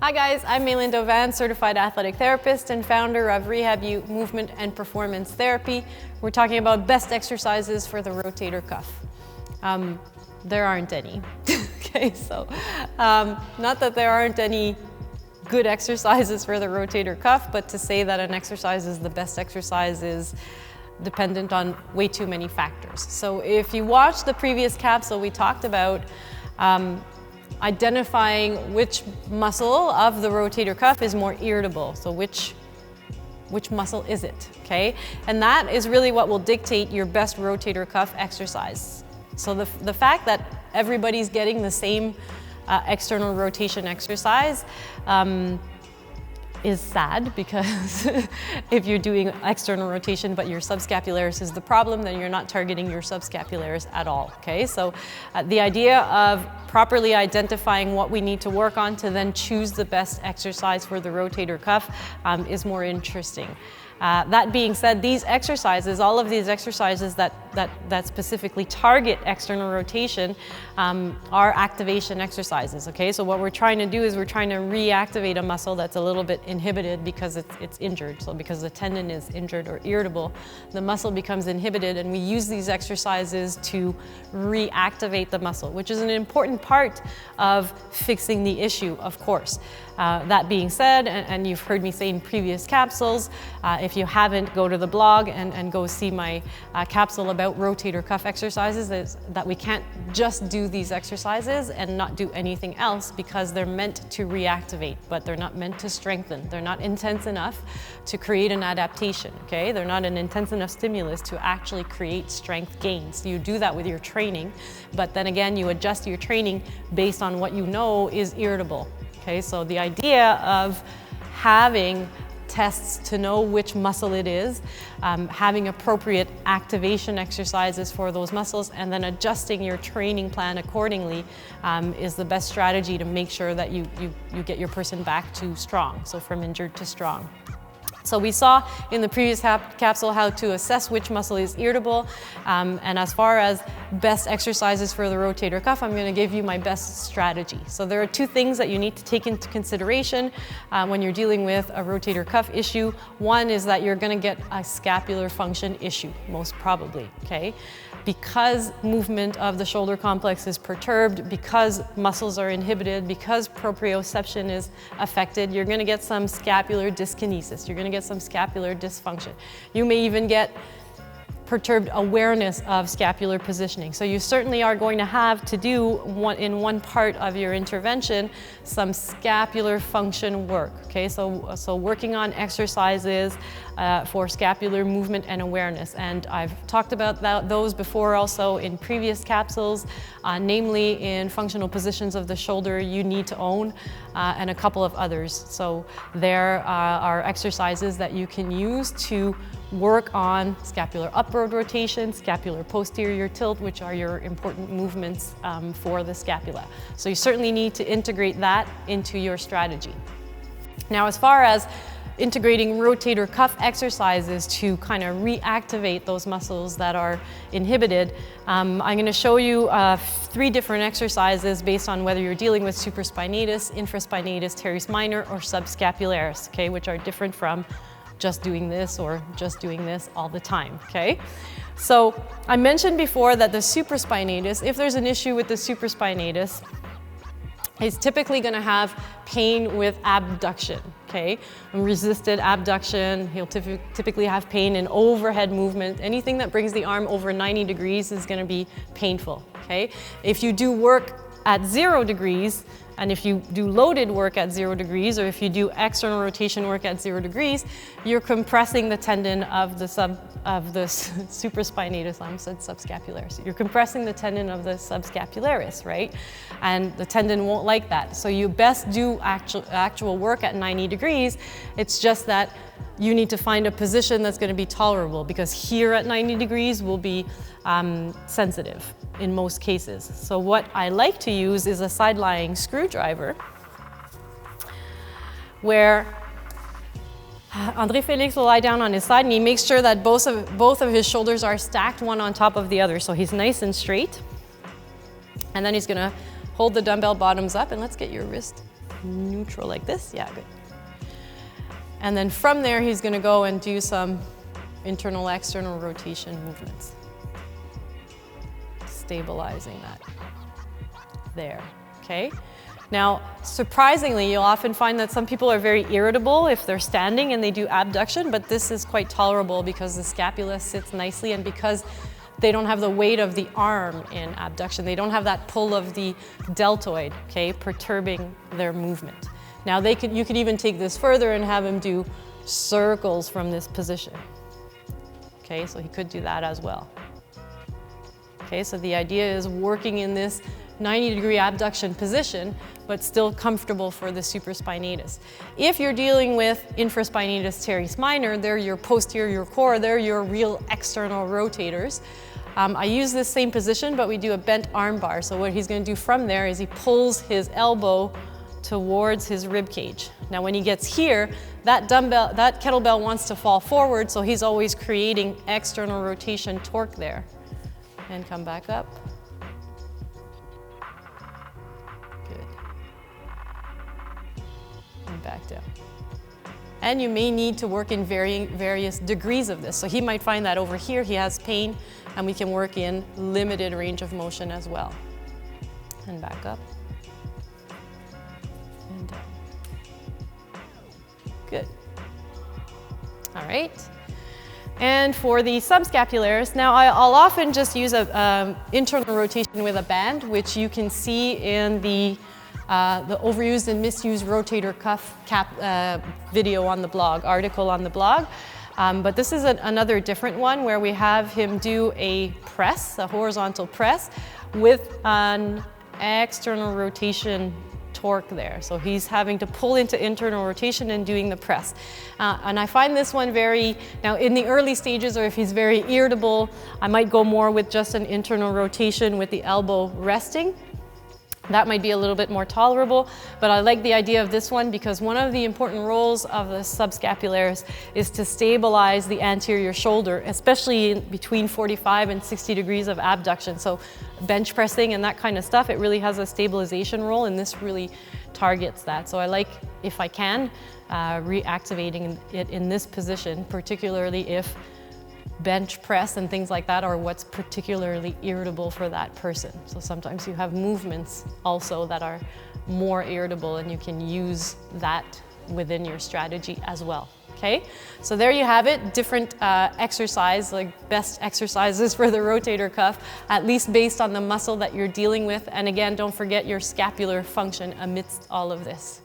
Hi guys, I'm Maylin Dovan, certified athletic therapist and founder of Rehab-U Movement and Performance Therapy. We're talking about best exercises for the rotator cuff. There aren't any. Okay, so not that there aren't any good exercises for the rotator cuff, but to say that an exercise is the best exercise is dependent on way too many factors. So if you watch the previous capsule, we talked about identifying which muscle of the rotator cuff is more irritable. So which muscle is it, okay? And that is really what will dictate your best rotator cuff exercise. So the fact that everybody's getting the same external rotation exercise is sad, because if you're doing external rotation but your subscapularis is the problem, then you're not targeting your subscapularis at all, okay? So the idea of properly identifying what we need to work on to then choose the best exercise for the rotator cuff is more interesting. That being said, these exercises, all of these exercises that specifically target external rotation are activation exercises, okay? So what we're trying to do is we're trying to reactivate a muscle that's a little bit inhibited because it's injured. So because the tendon is injured or irritable, the muscle becomes inhibited, and we use these exercises to reactivate the muscle, which is an important part of fixing the issue, of course. That being said, and you've heard me say in previous capsules, if you haven't, go to the blog and go see my capsule about rotator cuff exercises, is that we can't just do these exercises and not do anything else, because they're meant to reactivate, but they're not meant to strengthen. They're not intense enough to create an adaptation, okay? They're not an intense enough stimulus to actually create strength gains. You do that with your training, but then again, you adjust your training based on what you know is irritable. Okay, so the idea of having tests to know which muscle it is, having appropriate activation exercises for those muscles, and then adjusting your training plan accordingly is the best strategy to make sure that you get your person back to strong, so from injured to strong. So we saw in the previous capsule how to assess which muscle is irritable, and as far as best exercises for the rotator cuff, I'm going to give you my best strategy. So there are two things that you need to take into consideration when you're dealing with a rotator cuff issue. One is that you're going to get a scapular function issue, most probably, okay? Because movement of the shoulder complex is perturbed, because muscles are inhibited, because proprioception is affected, you're going to get some scapular dyskinesis. You're going to get some scapular dysfunction. You may even get perturbed awareness of scapular positioning. So you certainly are going to have to do in one part of your intervention some scapular function work, okay? So working on exercises for scapular movement and awareness. And I've talked about those before also in previous capsules, namely in functional positions of the shoulder you need to own, and a couple of others. So there are exercises that you can use to work on scapular upward rotation, scapular posterior tilt, which are your important movements for the scapula. So you certainly need to integrate that into your strategy. Now, as far as integrating rotator cuff exercises to kind of reactivate those muscles that are inhibited, I'm going to show you 3 different exercises based on whether you're dealing with supraspinatus, infraspinatus, teres minor, or subscapularis, okay, which are different from just doing this or just doing this all the time, okay? So I mentioned before that the supraspinatus, if there's an issue with the supraspinatus, is typically going to have pain with abduction, okay? Resisted abduction, he'll typically have pain in overhead movement. Anything that brings the arm over 90 degrees is going to be painful, okay? If you do work at 0 degrees, and if you do loaded work at 0 degrees, or if you do external rotation work at 0 degrees, you're compressing the tendon of the supraspinatus. I almost said subscapularis. You're compressing the tendon of the subscapularis, right? And the tendon won't like that. So you best do actual work at 90 degrees. It's just that you need to find a position that's going to be tolerable, because here at 90 degrees will be sensitive in most cases. So what I like to use is a side-lying screwdriver, where André Felix will lie down on his side, and he makes sure that both of his shoulders are stacked one on top of the other. So he's nice and straight. And then he's going to hold the dumbbell bottoms up, and let's get your wrist neutral like this. Yeah, good. And then from there, he's going to go and do some internal, external rotation movements, stabilizing that there, okay? Now, surprisingly, you'll often find that some people are very irritable if they're standing and they do abduction, but this is quite tolerable because the scapula sits nicely and because they don't have the weight of the arm in abduction. They don't have that pull of the deltoid, okay, perturbing their movement. Now, you could even take this further and have him do circles from this position. Okay, so he could do that as well. Okay, so the idea is working in this 90-degree abduction position, but still comfortable for the supraspinatus. If you're dealing with infraspinatus teres minor, they're your posterior core, they're your real external rotators. I use this same position, but we do a bent arm bar. So what he's going to do from there is he pulls his elbow towards his rib cage. Now when he gets here, that kettlebell wants to fall forward, so he's always creating external rotation torque there. And come back up. Good. And back down. And you may need to work in various degrees of this. So he might find that over here he has pain, and we can work in limited range of motion as well. And back up. And down. Good. All right. And for the subscapularis, now I'll often just use an internal rotation with a band, which you can see in the overused and misused rotator cuff video on the blog, article on the blog. But this is another different one where we have him do a press, a horizontal press, with an external rotation torque there. So he's having to pull into internal rotation and doing the press. And I find this one now in the early stages, or if he's very irritable, I might go more with just an internal rotation with the elbow resting. That might be a little bit more tolerable, but I like the idea of this one because one of the important roles of the subscapularis is to stabilize the anterior shoulder, especially between 45 and 60 degrees of abduction. So bench pressing and that kind of stuff, it really has a stabilization role, and this really targets that. So I like, if I can, reactivating it in this position, particularly if bench press and things like that are what's particularly irritable for that person. So sometimes you have movements also that are more irritable, and you can use that within your strategy as well. Okay, so there you have it, different exercise, like best exercises for the rotator cuff, at least based on the muscle that you're dealing with. And again, don't forget your scapular function amidst all of this.